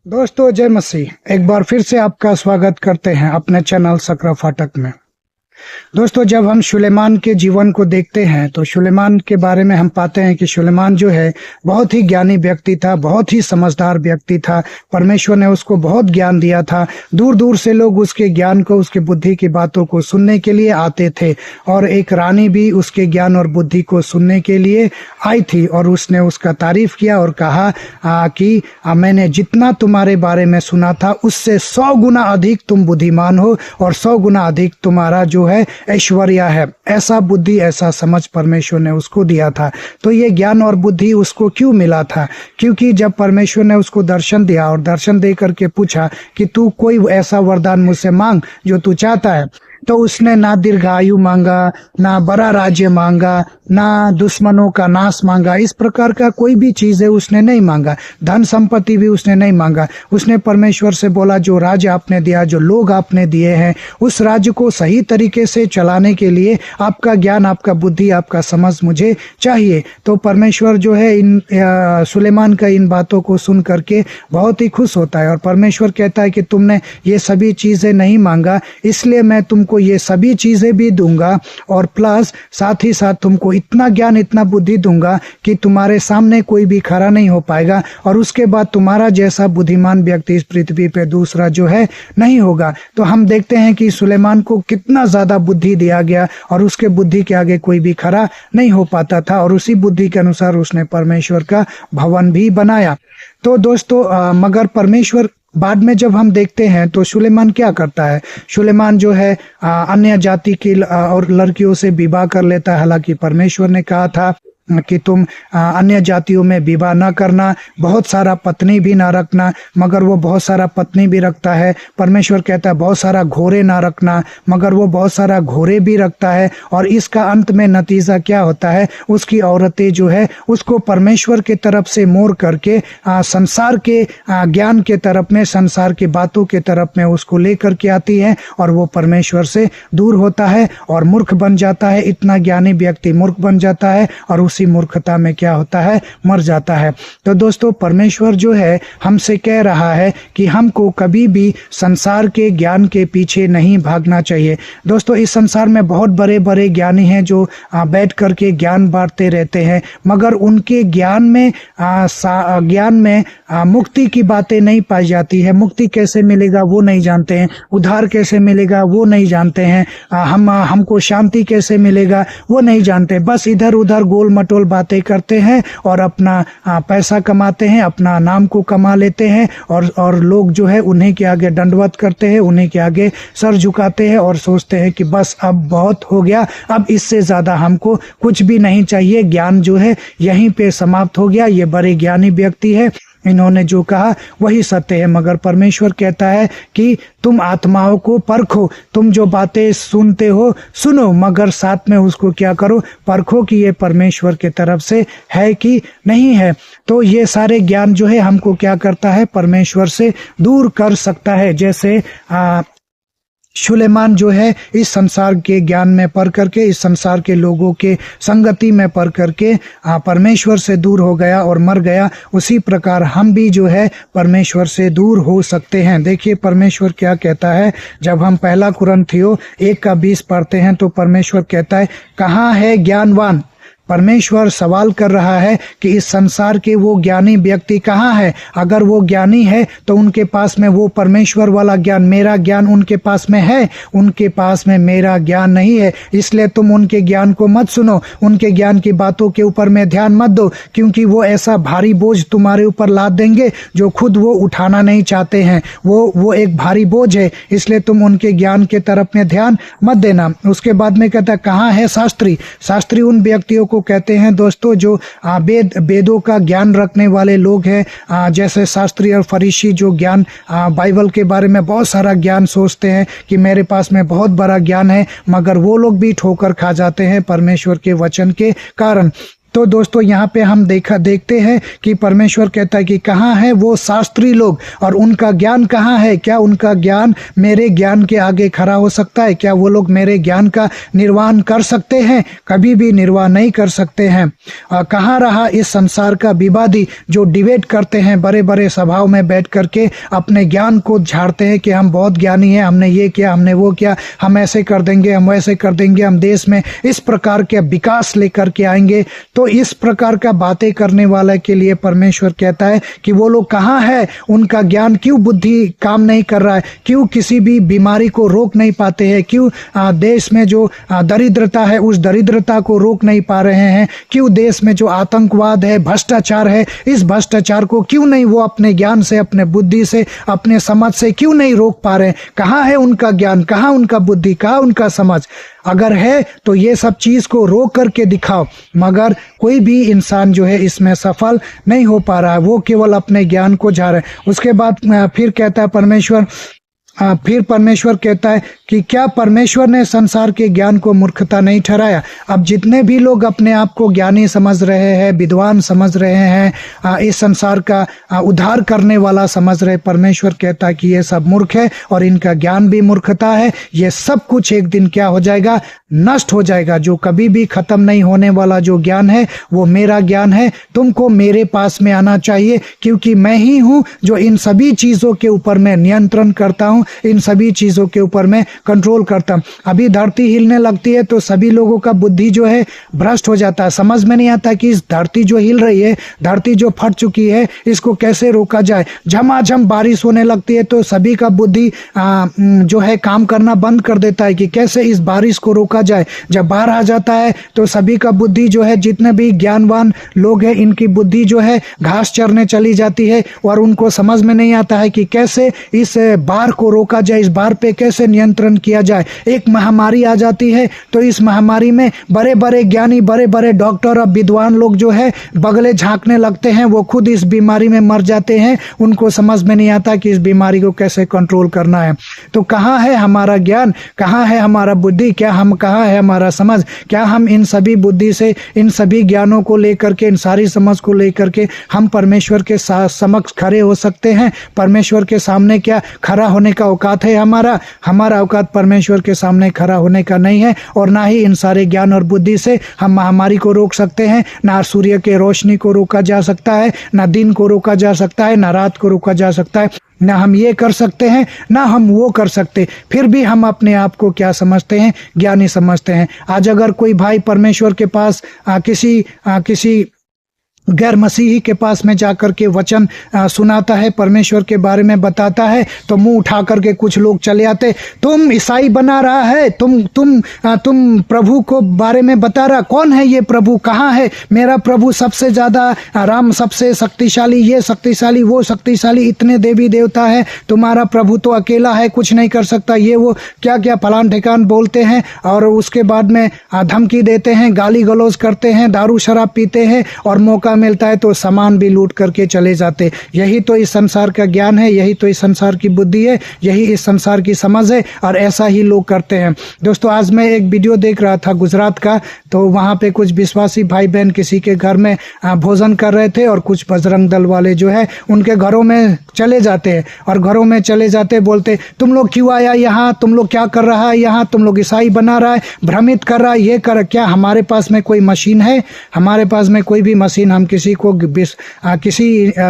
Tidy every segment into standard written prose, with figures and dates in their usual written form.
दोस्तों जय मसीह। एक बार फिर से आपका स्वागत करते हैं अपने चैनल सकरा फाटक में। दोस्तों जब हम सुलेमान के जीवन को देखते हैं तो सुलेमान के बारे में हम पाते हैं कि सुलेमान जो है बहुत ही ज्ञानी व्यक्ति था, बहुत ही समझदार व्यक्ति था। परमेश्वर ने उसको बहुत ज्ञान दिया था। दूर दूर से लोग उसके ज्ञान को, उसके बुद्धि की बातों को सुनने के लिए आते थे और एक रानी भी उसके ज्ञान और बुद्धि को सुनने के लिए आई थी और उसने उसका तारीफ किया और कहा कि मैंने जितना तुम्हारे बारे में सुना था उससे 100 गुना अधिक तुम बुद्धिमान हो और 100 गुना अधिक तुम्हारा जो है ऐश्वर्य है। ऐसा बुद्धि, ऐसा समझ परमेश्वर ने उसको दिया था। तो ये ज्ञान और बुद्धि उसको क्यों मिला था? क्योंकि जब परमेश्वर ने उसको दर्शन दिया और दर्शन दे करके पूछा कि तू कोई ऐसा वरदान मुझसे मांग जो तू चाहता है, तो उसने ना दीर्घायु मांगा, ना बड़ा राज्य मांगा, ना दुश्मनों का नाश मांगा। इस प्रकार का कोई भी चीज है उसने नहीं मांगा। धन संपत्ति भी उसने नहीं मांगा। उसने परमेश्वर से बोला जो राज्य आपने दिया, जो लोग आपने दिए हैं, उस राज्य को सही तरीके से चलाने के लिए आपका ज्ञान, आपका बुद्धि, आपका समझ मुझे चाहिए। तो परमेश्वर जो है इन सुलेमान का इन बातों को सुन करके बहुत ही खुश होता है और परमेश्वर कहता है कि तुमने ये सभी चीजें नहीं मांगा, इसलिए मैं तुमको ये सभी चीजें भी दूंगा और प्लस साथ ही साथ तुमको इतना ज्ञान, इतना बुद्धि दूंगा कि तुम्हारे सामने कोई भी खड़ा नहीं हो पाएगा और उसके बाद तुम्हारा जैसा बुद्धिमान व्यक्ति इस पृथ्वी पे दूसरा जो है नहीं होगा। तो हम देखते हैं कि सुलेमान को कितना ज्यादा बुद्धि दिया गया और उसके बुद्धि के आगे कोई भी खड़ा नहीं हो पाता था और उसी बुद्धि के अनुसार उसने परमेश्वर का भवन भी बनाया। तो दोस्तों मगर परमेश्वर बाद में जब हम देखते हैं तो सुलेमान क्या करता है? सुलेमान जो है अन्य जाति की और लड़कियों से विवाह कर लेता है। हालांकि परमेश्वर ने कहा था कि तुम अन्य जातियों में विवाह न करना, बहुत सारा पत्नी भी ना रखना, मगर वो बहुत सारा पत्नी भी रखता है। परमेश्वर कहता है बहुत सारा घोड़े ना रखना, मगर वो बहुत सारा घोड़े भी रखता है। और इसका अंत में नतीजा क्या होता है? उसकी औरतें जो है उसको परमेश्वर के तरफ से मोड़ करके संसार के ज्ञान के तरफ में, संसार की बातों के तरफ में उसको लेकर के आती है और वो परमेश्वर से दूर होता है और मूर्ख बन जाता है। इतना ज्ञानी व्यक्ति मूर्ख बन जाता है और उसी मूर्खता में क्या होता है? मर जाता है। तो दोस्तों परमेश्वर जो है हमसे कह रहा है कि हमको कभी भी संसार के ज्ञान के पीछे नहीं भागना चाहिए। दोस्तों इस संसार में बहुत बड़े बड़े ज्ञानी हैं जो बैठ करके ज्ञान बांटते रहते हैं, मगर उनके ज्ञान में मुक्ति की बातें नहीं पाई जाती है। मुक्ति कैसे मिलेगा वो नहीं जानते हैं, उद्धार कैसे मिलेगा वो नहीं जानते हैं, हमको शांति कैसे मिलेगा वो नहीं जानते। बस इधर उधर गोल मटोल बातें करते हैं और अपना पैसा कमाते हैं, अपना नाम को कमा लेते हैं और लोग जो है उन्हीं के आगे दंडवत करते हैं, उन्हीं के आगे सर झुकाते हैं और सोचते हैं कि बस अब बहुत हो गया, अब इससे ज्यादा हमको कुछ भी नहीं चाहिए। ज्ञान जो है यहीं पे समाप्त हो गया। ये बड़े ज्ञानी व्यक्ति है, इन्होंने जो कहा वही सत्य है। मगर परमेश्वर कहता है कि तुम आत्माओं को परखो, तुम जो बातें सुनते हो सुनो, मगर साथ में उसको क्या करो? परखो कि ये परमेश्वर के तरफ से है कि नहीं है। तो ये सारे ज्ञान जो है हमको क्या करता है? परमेश्वर से दूर कर सकता है। जैसे सुलेमान जो है इस संसार के ज्ञान में पढ़ करके, इस संसार के लोगों के संगति में पढ़ करके परमेश्वर से दूर हो गया और मर गया, उसी प्रकार हम भी जो है परमेश्वर से दूर हो सकते हैं। देखिए परमेश्वर क्या कहता है, जब हम पहला कुरिन्थियों 1:20 पढ़ते हैं तो परमेश्वर कहता है, कहाँ है ज्ञानवान? परमेश्वर सवाल कर रहा है कि इस संसार के वो ज्ञानी व्यक्ति कहाँ है? अगर वो ज्ञानी है तो उनके पास में वो परमेश्वर वाला ज्ञान, मेरा ज्ञान उनके पास में है, उनके पास में मेरा ज्ञान नहीं है। इसलिए तुम उनके ज्ञान को मत सुनो, उनके ज्ञान की बातों के ऊपर में ध्यान मत दो, क्योंकि वो ऐसा भारी बोझ तुम्हारे ऊपर लाद देंगे जो खुद वो उठाना नहीं चाहते हैं। वो एक भारी बोझ है, इसलिए तुम उनके ज्ञान के तरफ में ध्यान मत देना। उसके बाद में कहता है, कहाँ है शास्त्री? शास्त्री उन व्यक्तियों को कहते हैं दोस्तों जो वेदों का ज्ञान रखने वाले लोग हैं। जैसे शास्त्री और फरीसी जो ज्ञान, बाइबल के बारे में बहुत सारा ज्ञान सोचते हैं कि मेरे पास में बहुत बड़ा ज्ञान है, मगर वो लोग भी ठोकर खा जाते हैं परमेश्वर के वचन के कारण। तो दोस्तों यहाँ पे हम देखते हैं कि परमेश्वर कहता है कि कहाँ है वो शास्त्री लोग और उनका ज्ञान कहाँ है। क्या उनका ज्ञान मेरे ज्ञान के आगे खड़ा हो सकता है? क्या वो लोग मेरे ज्ञान का निर्वाह कर सकते हैं? कभी भी निर्वाह नहीं कर सकते हैं। कहाँ रहा इस संसार का विवादी जो डिबेट करते हैं, बड़े बड़े सभाओं में बैठ करके अपने ज्ञान को झाड़ते हैं कि हम बहुत ज्ञानी हैं, हमने ये किया, हमने वो किया, हम ऐसे कर देंगे, हम वैसे कर देंगे, हम देश में इस प्रकार के विकास लेकर के आएंगे। तो इस प्रकार का बातें करने वाले के लिए परमेश्वर कहता है कि वो लोग कहाँ है, उनका ज्ञान क्यों बुद्धि काम नहीं कर रहा है, क्यों किसी भी बीमारी को रोक नहीं पाते हैं, क्यों देश में जो दरिद्रता है उस दरिद्रता को रोक नहीं पा रहे हैं, क्यों देश में जो आतंकवाद है, भ्रष्टाचार है, इस भ्रष्टाचार को क्यों नहीं वो अपने ज्ञान से, अपने बुद्धि से, अपने समझ से क्यों नहीं रोक पा रहे हैं। कहाँ है उनका ज्ञान, कहाँ उनका बुद्धि, कहाँ उनका समझ? अगर है तो ये सब चीज को रोक करके दिखाओ। मगर कोई भी इंसान जो है इसमें सफल नहीं हो पा रहा है, वो केवल अपने ज्ञान को जा रहा है। उसके बाद फिर कहता है परमेश्वर कहता है कि क्या परमेश्वर ने संसार के ज्ञान को मूर्खता नहीं ठहराया? अब जितने भी लोग अपने आप को ज्ञानी समझ रहे हैं, विद्वान समझ रहे हैं, इस संसार का उद्धार करने वाला समझ रहे, परमेश्वर कहता है कि ये सब मूर्ख है और इनका ज्ञान भी मूर्खता है। ये सब कुछ एक दिन क्या हो जाएगा? नष्ट हो जाएगा। जो कभी भी खत्म नहीं होने वाला जो ज्ञान है वो मेरा ज्ञान है। तुमको मेरे पास में आना चाहिए, क्योंकि मैं ही हूं जो इन सभी चीजों के ऊपर मैं नियंत्रण करता हूं, इन सभी चीजों के ऊपर मैं कंट्रोल करता हूं। अभी धरती हिलने लगती है तो सभी लोगों का बुद्धि जो है भ्रष्ट हो जाता है। समझ में नहीं आता कि इस धरती जो हिल रही है, धरती जो फट चुकी है, इसको कैसे रोका जाए। झमाझम बारिश होने लगती है तो सभी का बुद्धि जो है काम करना बंद कर देता है कि कैसे इस बारिश को रोका जाए। जब बाढ़ आ जाता है तो सभी का बुद्धि जो है, जितने भी ज्ञानवान लोग हैं, इनकी बुद्धि जो है घास चरने चली जाती है और उनको समझ में नहीं आता है कि कैसे इस बाढ़ को रोका जाए, इस बाढ़ पे कैसे नियंत्रण किया जाए। एक महामारी आ जाती है तो इस महामारी में बड़े बड़े ज्ञानी, बड़े बड़े डॉक्टर और विद्वान लोग जो है बगले झांकने लगते हैं, वो खुद इस बीमारी में मर जाते हैं। उनको समझ में नहीं आता कि इस बीमारी को कैसे कंट्रोल करना है। तो कहाँ है हमारा ज्ञान, कहाँ है हमारा बुद्धि, कहाँ है हमारा समझ? क्या हम इन सभी बुद्धि से, इन सभी ज्ञानों को लेकर के, इन सारी समझ को लेकर के हम परमेश्वर के समक्ष खड़े हो सकते हैं? परमेश्वर के सामने क्या खड़ा होने का औकात है हमारा औकात परमेश्वर के सामने खड़ा होने का नहीं है। और ना ही इन सारे ज्ञान और बुद्धि से हम महामारी को रोक सकते हैं। ना सूर्य के रोशनी को रोका जा सकता है, ना दिन को रोका जा सकता है, ना रात को रोका जा सकता है। ना हम ये कर सकते हैं, ना हम वो कर सकते। फिर भी हम अपने आप को क्या समझते हैं? ज्ञानी समझते हैं। आज अगर कोई भाई परमेश्वर के पास किसी गैर मसीही के पास में जाकर के वचन सुनाता है, परमेश्वर के बारे में बताता है, तो मुंह उठा करके कुछ लोग चले आते, तुम ईसाई बना रहा है, तुम प्रभु को बारे में बता रहा। कौन है ये प्रभु? कहाँ है मेरा प्रभु? सबसे ज्यादा राम सबसे शक्तिशाली, ये शक्तिशाली, वो शक्तिशाली, इतने देवी देवता है, तुम्हारा प्रभु तो अकेला है, कुछ नहीं कर सकता। ये वो क्या क्या फलान ठिकान बोलते हैं और उसके बाद में धमकी देते हैं, गाली गलौज करते हैं, दारू शराब पीते हैं और मौका मिलता है तो सामान भी लूट करके चले जाते। यही तो इस संसार का ज्ञान है, यही तो इस संसार की बुद्धि है, यही इस संसार की समझ है और ऐसा ही लोग करते हैं। दोस्तों, आज मैं एक वीडियो देख रहा था गुजरात का, तो वहां पे कुछ विश्वासी भाई बहन किसी के घर में भोजन कर रहे थे और कुछ बजरंग दल वाले जो है उनके घरों में चले जाते हैं और घरों में चले जाते बोलते, तुम लोग क्यों आया यहाँ, तुम लोग क्या कर रहा है यहाँ, तुम लोग ईसाई बना रहा है, भ्रमित कर रहा है, ये कर। क्या हमारे पास में कोई मशीन है? हमारे पास में कोई भी मशीन, हम किसी को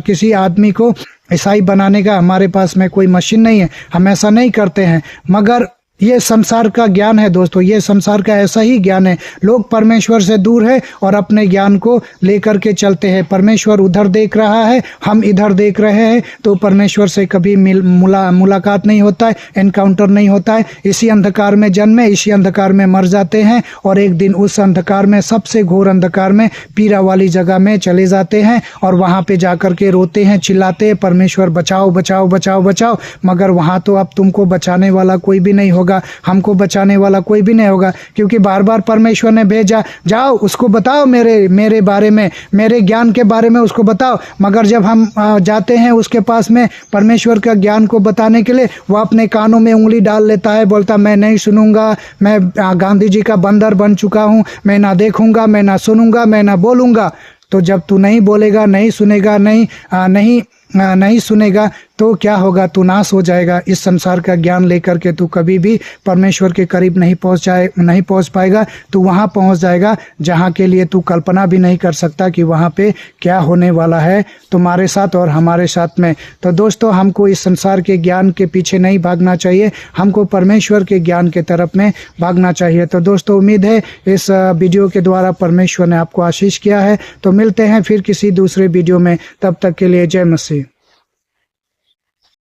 किसी आदमी को ईसाई बनाने का हमारे पास में कोई मशीन नहीं है, हम ऐसा नहीं करते हैं। मगर ये संसार का ज्ञान है दोस्तों, ये संसार का ऐसा ही ज्ञान है। लोग परमेश्वर से दूर है और अपने ज्ञान को लेकर के चलते हैं। परमेश्वर उधर देख रहा है, हम इधर देख रहे हैं, तो परमेश्वर से कभी मुलाकात नहीं होता है, एनकाउंटर नहीं होता है। इसी अंधकार में जन्मे, इसी अंधकार में मर जाते हैं और एक दिन उस अंधकार में, सबसे घोर अंधकार में, पीरा वाली जगह में चले जाते हैं और वहां पे जाकर के रोते हैं, चिल्लाते हैं, परमेश्वर बचाओ बचाओ बचाओ बचाओ। मगर वहां तो अब तुमको बचाने वाला कोई भी नहीं होगा। होगा, हमको बचाने वाला कोई भी नहीं होगा, क्योंकि बार बार परमेश्वर ने भेजा, जाओ उसको बताओ मेरे बारे में, मेरे ज्ञान के बारे में उसको बताओ। मगर जब हम जाते हैं उसके पास में परमेश्वर का ज्ञान को बताने के लिए, वो अपने कानों में उंगली डाल लेता है, बोलता मैं नहीं सुनूंगा, मैं गांधी जी का बंदर बन चुका हूँ, मैं ना देखूंगा, मैं ना सुनूंगा, मैं ना बोलूंगा। तो जब तू नहीं बोलेगा, नहीं सुनेगा, नहीं सुनेगा, तो क्या होगा? तू नाश हो जाएगा। इस संसार का ज्ञान लेकर के तू कभी भी परमेश्वर के करीब नहीं पहुंच पाएगा। तू वहां पहुंच जाएगा जहां के लिए तू कल्पना भी नहीं कर सकता कि वहां पे क्या होने वाला है तुम्हारे साथ और हमारे साथ में। तो दोस्तों, हमको इस संसार के ज्ञान के पीछे नहीं भागना चाहिए, हमको परमेश्वर के ज्ञान के तरफ में भागना चाहिए। तो दोस्तों, उम्मीद है इस वीडियो के द्वारा परमेश्वर ने आपको आशीष किया है। तो मिलते हैं फिर किसी दूसरे वीडियो में, तब तक के लिए जय मसीह।